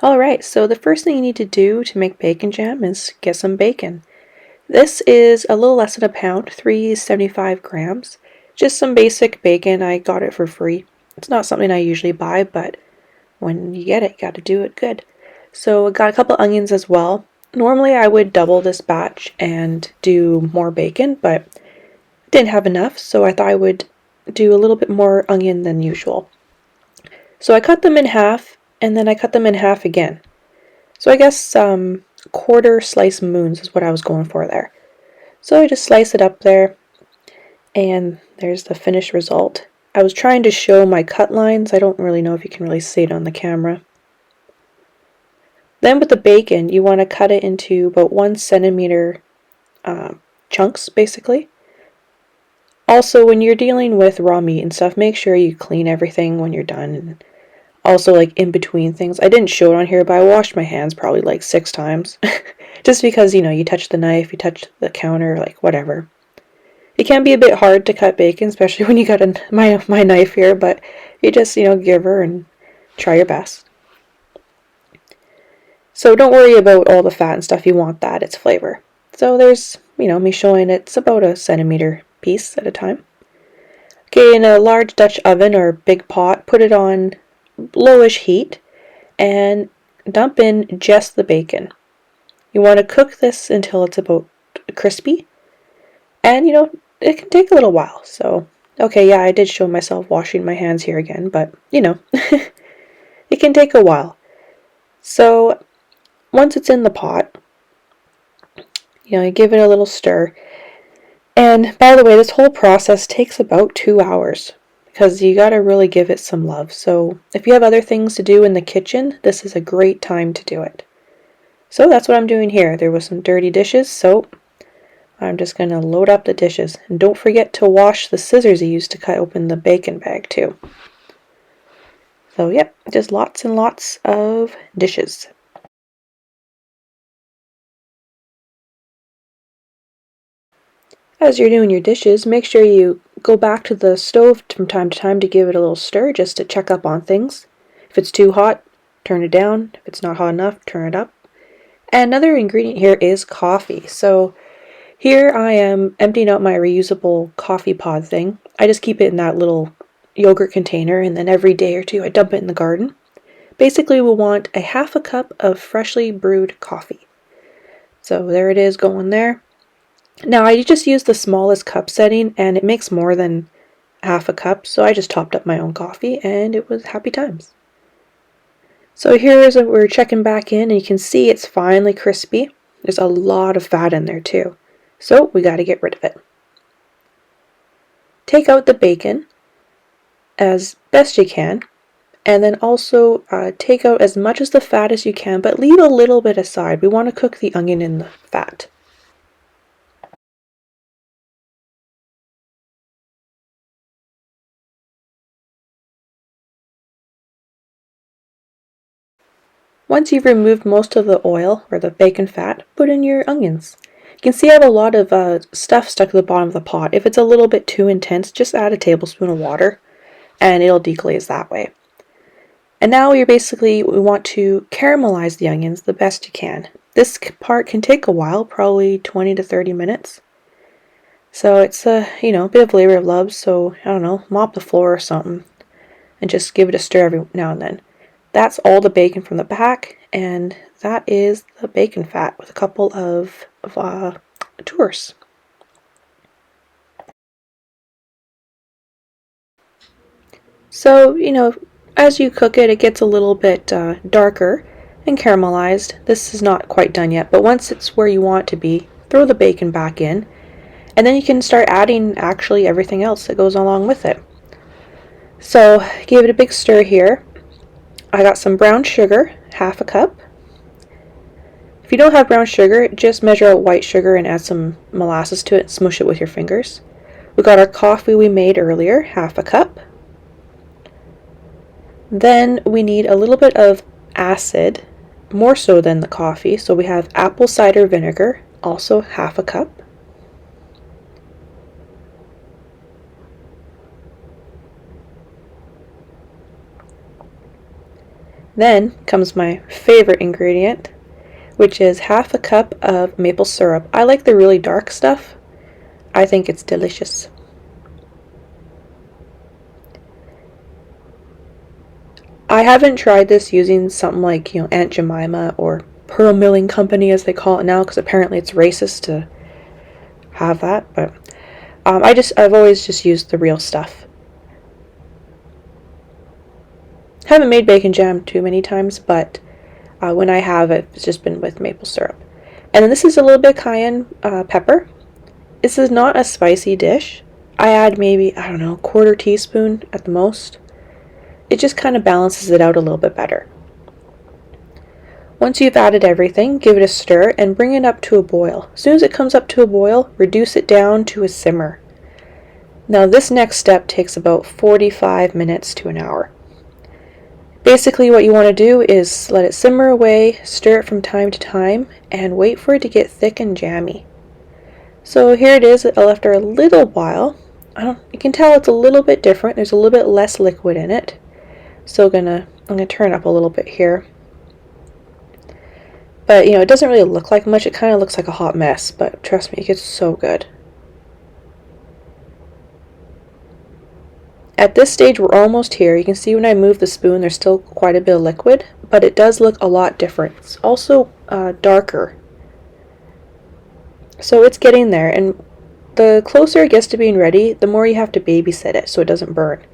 Alright, so the first thing you need to do to make bacon jam is get some bacon. This is a little less than a pound, 375 grams. Just some basic bacon. I got it for free. It's not something I usually buy, but when you get it, you gotta do it good. So I got a couple onions as well. Normally I would double this batch and do more bacon, but didn't have enough, so I thought I would do a little bit more onion than usual. So I cut them in half, and then I cut them in half again. So I guess quarter slice moons is what I was going for there. So I just slice it up there, and there's the finished result. I was trying to show my cut lines. I don't really know if you can really see it on the camera. Then with the bacon, you want to cut it into about 1 centimeter chunks, basically. Also, when you're dealing with raw meat and stuff, make sure you clean everything when you're done. And also, like in between things, I didn't show it on here, but I washed my hands probably like 6 times. Just because, you touch the knife, you touch the counter, like whatever. It can be a bit hard to cut bacon, especially when you got my knife here, but you just, give her and try your best. So don't worry about all the fat and stuff, you want that, it's flavor. So there's, me showing it's about a centimeter piece at a time. Okay, in a large Dutch oven or big pot, put it on lowish heat and dump in just the bacon. You want to cook this until it's about crispy. And, it can take a little while. So, okay, yeah, I did show myself washing my hands here again, but, it can take a while. So, once it's in the pot, you give it a little stir. And, by the way, this whole process takes about 2 hours because you gotta really give it some love. So, if you have other things to do in the kitchen, this is a great time to do it. So, that's what I'm doing here. There was some dirty dishes, so I'm just going to load up the dishes. And don't forget to wash the scissors you used to cut open the bacon bag too. So yep, just lots and lots of dishes. As you're doing your dishes, make sure you go back to the stove from time to time to give it a little stir just to check up on things. If it's too hot, turn it down. If it's not hot enough, turn it up. And another ingredient here is coffee. So here I am emptying out my reusable coffee pod thing. I just keep it in that little yogurt container, and then every day or two I dump it in the garden. Basically, we'll want a half a cup of freshly brewed coffee. So there it is going there. Now I just used the smallest cup setting, and it makes more than half a cup, so I just topped up my own coffee, and it was happy times. So here's what we're checking back in, and you can see it's finally crispy. There's a lot of fat in there too. So we got to get rid of it. Take out the bacon as best you can, and then also take out as much of the fat as you can, but leave a little bit aside. We want to cook the onion in the fat. Once you've removed most of the oil or the bacon fat, put in your onions. You can see I have a lot of stuff stuck at the bottom of the pot. If it's a little bit too intense, just add a tablespoon of water and it'll deglaze that way. And now we want to caramelize the onions the best you can. This part can take a while, probably 20 to 30 minutes. So it's a bit of labor of love, so I don't know, mop the floor or something and just give it a stir every now and then. That's all the bacon from the back, and that is the bacon fat with a couple of tours. So, as you cook it, it gets a little bit darker and caramelized. This is not quite done yet, but once it's where you want it to be, throw the bacon back in, and then you can start adding actually everything else that goes along with it. So, give it a big stir here. I got some brown sugar, half a cup. If you don't have brown sugar, just measure out white sugar and add some molasses to it and smush it with your fingers. We got our coffee we made earlier, half a cup. Then we need a little bit of acid, more so than the coffee, so we have apple cider vinegar, also half a cup. Then comes my favorite ingredient, which is half a cup of maple syrup. I like the really dark stuff. I think it's delicious. I haven't tried this using something like, Aunt Jemima or Pearl Milling Company as they call it now, because apparently it's racist to have that, but I've always just used the real stuff. Haven't made bacon jam too many times, but when I have it, it's just been with maple syrup. And then this is a little bit cayenne pepper. This is not a spicy dish. I add maybe, I don't know, quarter teaspoon at the most. It just kind of balances it out a little bit better. Once you've added everything, give it a stir and bring it up to a boil. As soon as it comes up to a boil, reduce it down to a simmer. Now this next step takes about 45 minutes to an hour. Basically what you want to do is let it simmer away, stir it from time to time, and wait for it to get thick and jammy. So here it is after a little while. You can tell it's a little bit different. There's a little bit less liquid in it. So I'm gonna turn up a little bit here. But it doesn't really look like much. It kind of looks like a hot mess, but trust me, it gets so good. At this stage, we're almost here. You can see when I move the spoon, there's still quite a bit of liquid, but it does look a lot different. It's also darker. So it's getting there, and the closer it gets to being ready, the more you have to babysit it so it doesn't burn.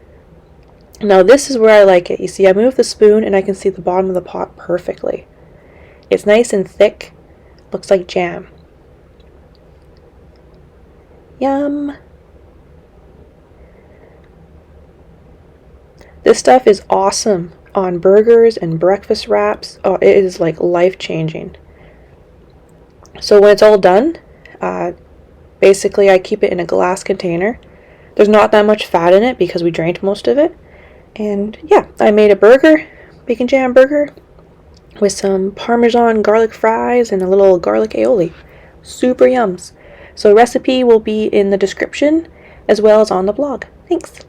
Now this is where I like it. You see, I move the spoon and I can see the bottom of the pot perfectly. It's nice and thick, looks like jam. Yum! This stuff is awesome on burgers and breakfast wraps. Oh, it is like life-changing. So when it's all done, basically I keep it in a glass container. There's not that much fat in it because we drained most of it. And yeah, I made a burger, bacon jam burger, with some Parmesan garlic fries and a little garlic aioli. Super yums. So recipe will be in the description as well as on the blog. Thanks.